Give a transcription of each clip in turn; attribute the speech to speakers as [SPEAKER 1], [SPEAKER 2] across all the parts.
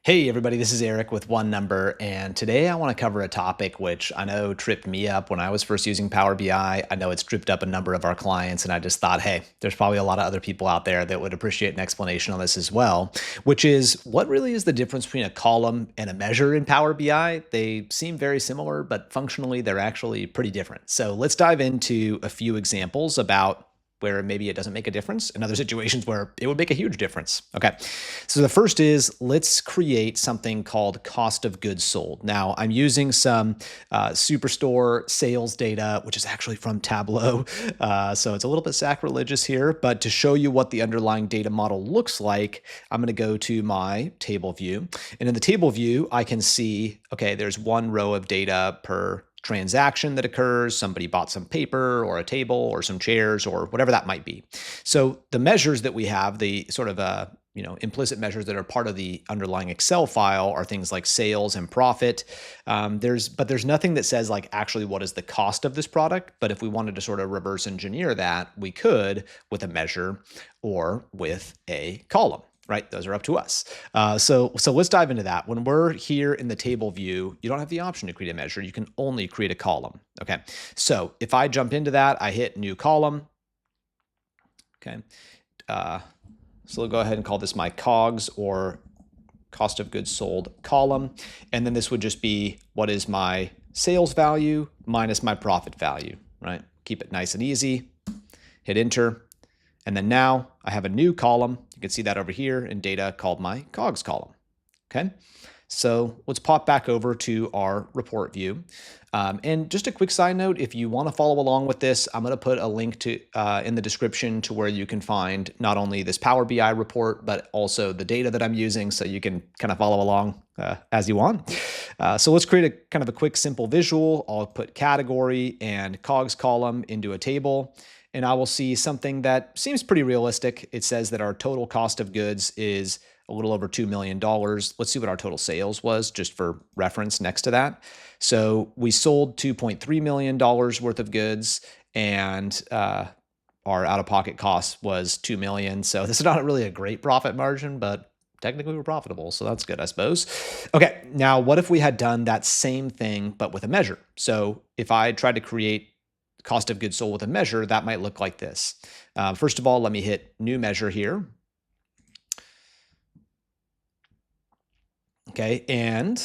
[SPEAKER 1] Hey everybody, this is Eric with One Number, and today I want to cover a topic which I know tripped me up when I was first using Power BI. I know it's tripped up a number of our clients, and I just thought, hey, there's probably a lot of other people out there that would appreciate an explanation on this as well, which is what really is the difference between a column and a measure in Power BI? They seem very similar, but functionally they're actually pretty different. So let's dive into a few examples about where maybe it doesn't make a difference, and other situations where it would make a huge difference. Okay, so the first is let's create something called cost of goods sold. Now I'm using some Superstore sales data, which is actually from Tableau. So it's a little bit sacrilegious here, but to show you what the underlying data model looks like, I'm going to go to my table view. And in the table view, I can see, okay, there's one row of data per transaction that occurs. Somebody bought some paper or a table or some chairs or whatever that might be. So the measures that we have, the sort of implicit measures that are part of the underlying Excel file are things like sales and profit. There's nothing that says like actually what is the cost of this product. But if we wanted to sort of reverse engineer that, we could with a measure or with a column. Right? Those are up to us. So let's dive into that. When we're here in the table view, you don't have the option to create a measure. You can only create a column. Okay. So if I jump into that, I hit new column. Okay. So we'll go ahead and call this my COGS or cost of goods sold column. And then this would just be what is my sales value minus my profit value, right? Keep it nice and easy. Hit enter. And then now I have a new column. You can see that over here in data called my COGS column. Okay. So let's pop back over to our report view. And just a quick side note, if you want to follow along with this, I'm going to put a link to in the description to where you can find not only this Power BI report, but also the data that I'm using, so you can kind of follow along as you want. So let's create a kind of a quick, simple visual. I'll put category and COGS column into a table, and I will see something that seems pretty realistic. It says that our total cost of goods is a little over $2 million. Let's see what our total sales was just for reference next to that. So we sold $2.3 million worth of goods, and our out-of-pocket cost was $2 million. So this is not really a great profit margin, but technically we're profitable. So that's good, I suppose. Okay, now what if we had done that same thing, but with a measure? So if I tried to create cost of goods sold with a measure, that might look like this. First of all, let me hit new measure here. Okay, and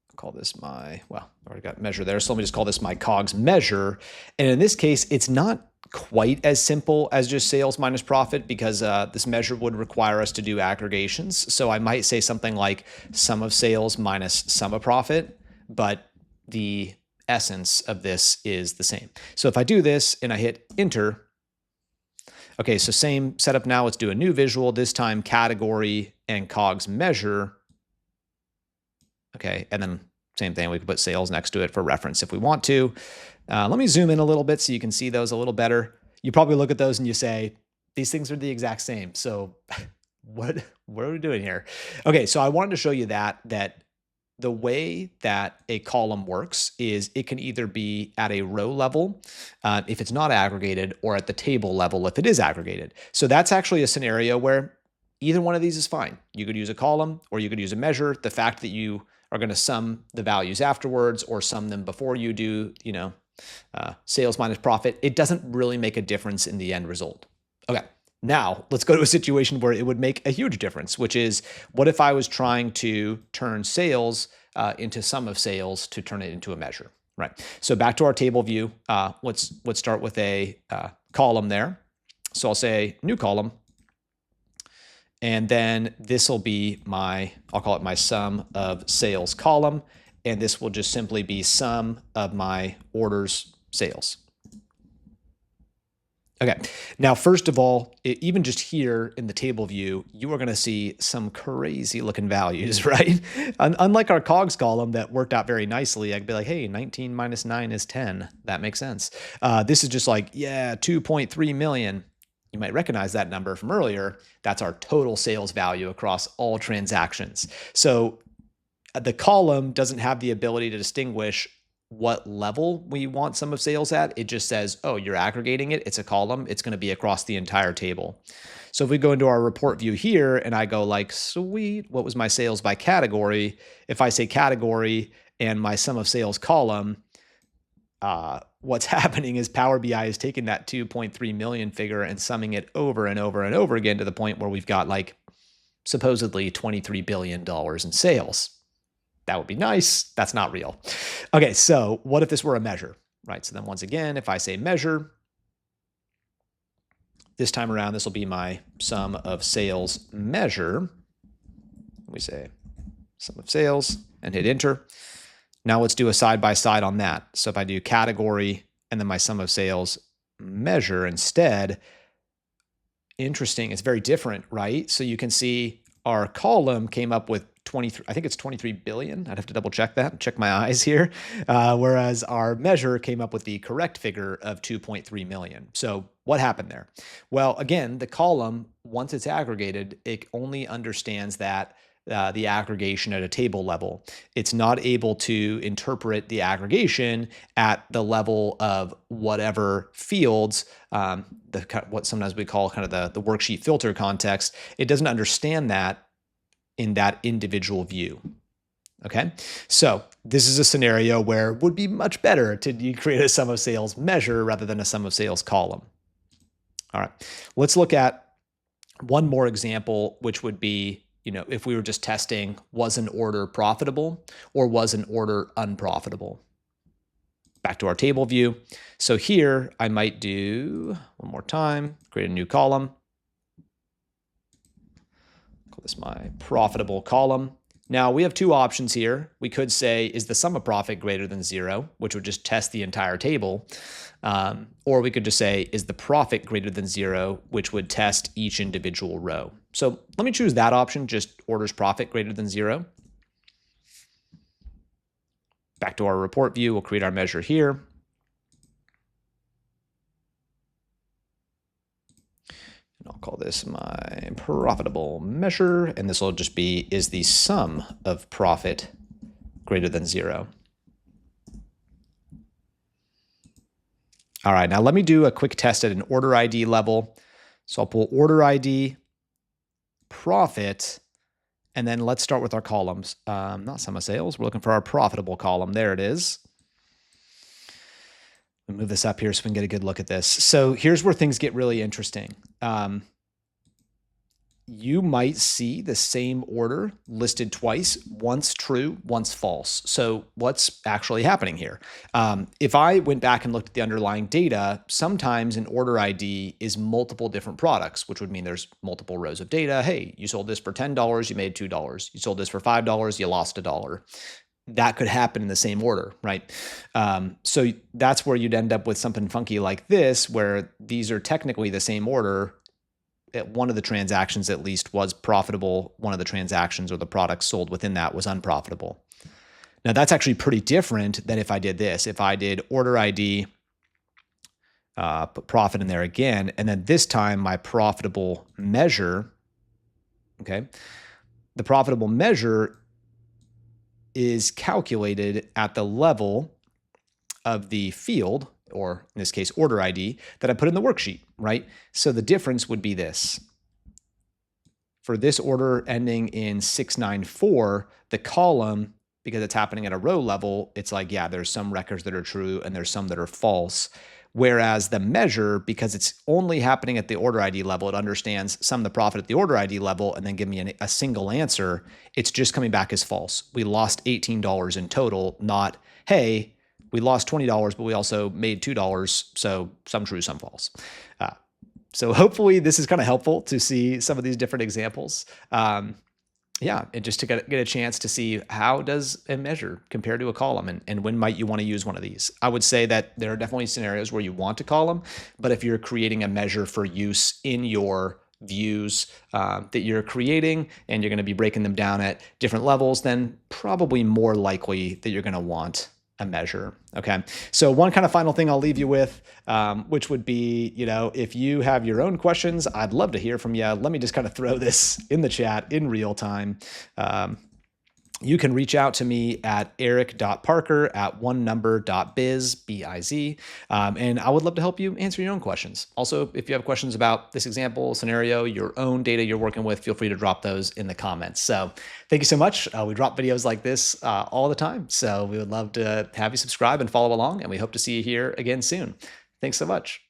[SPEAKER 1] I'll call this my, well, I already got measure there, so let me just call this my COGS measure. And in this case, it's not quite as simple as just sales minus profit, because this measure would require us to do aggregations. So I might say something like sum of sales minus sum of profit, but the essence of this is the same. So if I do this and I hit enter, okay, so same setup now. Let's do a new visual, this time category and COGS measure. Okay, and then same thing, we can put sales next to it for reference if we want to. Let me zoom in a little bit so you can see those a little better. You probably look at those and you say, these things are the exact same. So what are we doing here? Okay, so I wanted to show you that the way that a column works is it can either be at a row level if it's not aggregated, or at the table level if it is aggregated. So that's actually a scenario where either one of these is fine. You could use a column or you could use a measure. The fact that you are going to sum the values afterwards or sum them before you do, sales minus profit, it doesn't really make a difference in the end result. Okay. Now, let's go to a situation where it would make a huge difference, which is what if I was trying to turn sales into sum of sales to turn it into a measure, right? So back to our table view, let's start with a column there. So I'll say new column, and then this will be I'll call it my sum of sales column, and this will just simply be sum of my orders sales. Okay, now first of all, even just here in the table view, you are going to see some crazy looking values, right? Unlike our COGS column that worked out very nicely, I could be like, hey, 19 minus 9 is 10. That makes sense. This is just like, yeah, 2.3 million. You might recognize that number from earlier. That's our total sales value across all transactions. So the column doesn't have the ability to distinguish what level we want sum of sales at. It just says, oh, you're aggregating it. It's a column. It's going to be across the entire table. So if we go into our report view here and I go like, sweet, what was my sales by category? If I say category and my sum of sales column, what's happening is Power BI is taking that 2.3 million figure and summing it over and over and over again to the point where we've got like supposedly $23 billion in sales. That would be nice. That's not real. Okay, so what if this were a measure, right? So then once again, if I say measure, this time around, this will be my sum of sales measure. We say sum of sales and hit enter. Now let's do a side-by-side on that. So if I do category and then my sum of sales measure instead, interesting, it's very different, right? So you can see our column came up with 23, I think it's 23 billion. I'd have to double check that, check my eyes here. Whereas our measure came up with the correct figure of 2.3 million. So what happened there? Well, again, the column, once it's aggregated, it only understands that the aggregation at a table level. It's not able to interpret the aggregation at the level of whatever fields, what sometimes we call kind of the worksheet filter context. It doesn't understand that in that individual view. Okay, so this is a scenario where it would be much better to create a sum of sales measure rather than a sum of sales column. All right, let's look at one more example, which would be, if we were just testing, was an order profitable or was an order unprofitable? Back to our table view. So here I might do one more time, create a new column. Call this my profitable column. Now we have two options here. We could say, is the sum of profit greater than 0, which would just test the entire table. Or we could just say, is the profit greater than 0, which would test each individual row. So let me choose that option, just orders profit greater than 0. Back to our report view, we'll create our measure here. And I'll call this my profitable measure. And this will just be, is the sum of profit greater than 0? All right, now let me do a quick test at an order ID level. So I'll pull order ID, profit, and then let's start with our columns. Not sum of sales, we're looking for our profitable column. There it is. Let me move this up here so we can get a good look at this. So here's where things get really interesting. You might see the same order listed twice, once true, once false. So what's actually happening here? If I went back and looked at the underlying data, sometimes an order ID is multiple different products, which would mean there's multiple rows of data. Hey, you sold this for $10, you made $2. You sold this for $5, you lost $1. That could happen in the same order, right? So that's where you'd end up with something funky like this, where these are technically the same order. One of the transactions at least was profitable. One of the transactions or the products sold within that was unprofitable. Now that's actually pretty different than if I did this. If I did order ID, put profit in there again, and then this time my profitable measure, okay? The profitable measure is calculated at the level of the field, or in this case, order ID, that I put in the worksheet, right? So the difference would be this. For this order ending in 694, the column, because it's happening at a row level, it's like, yeah, there's some records that are true and there's some that are false. Whereas the measure, because it's only happening at the order ID level, it understands sum the profit at the order ID level and then give me a single answer. It's just coming back as false. We lost $18 in total, not, hey, we lost $20, but we also made $2, so some true, some false. So hopefully this is kind of helpful to see some of these different examples. Yeah, and just to get a chance to see how does a measure compare to a column, and when might you want to use one of these. I would say that there are definitely scenarios where you want a column, but if you're creating a measure for use in your views that you're creating and you're going to be breaking them down at different levels, then probably more likely that you're going to want a measure. Okay. So one kind of final thing I'll leave you with, which would be, if you have your own questions, I'd love to hear from you. Let me just kind of throw this in the chat in real time. You can reach out to me at eric.parker at onenumber.biz, B-I-Z, and I would love to help you answer your own questions. Also, if you have questions about this example scenario, your own data you're working with, feel free to drop those in the comments. So thank you so much. We drop videos like this all the time. So we would love to have you subscribe and follow along, and we hope to see you here again soon. Thanks so much.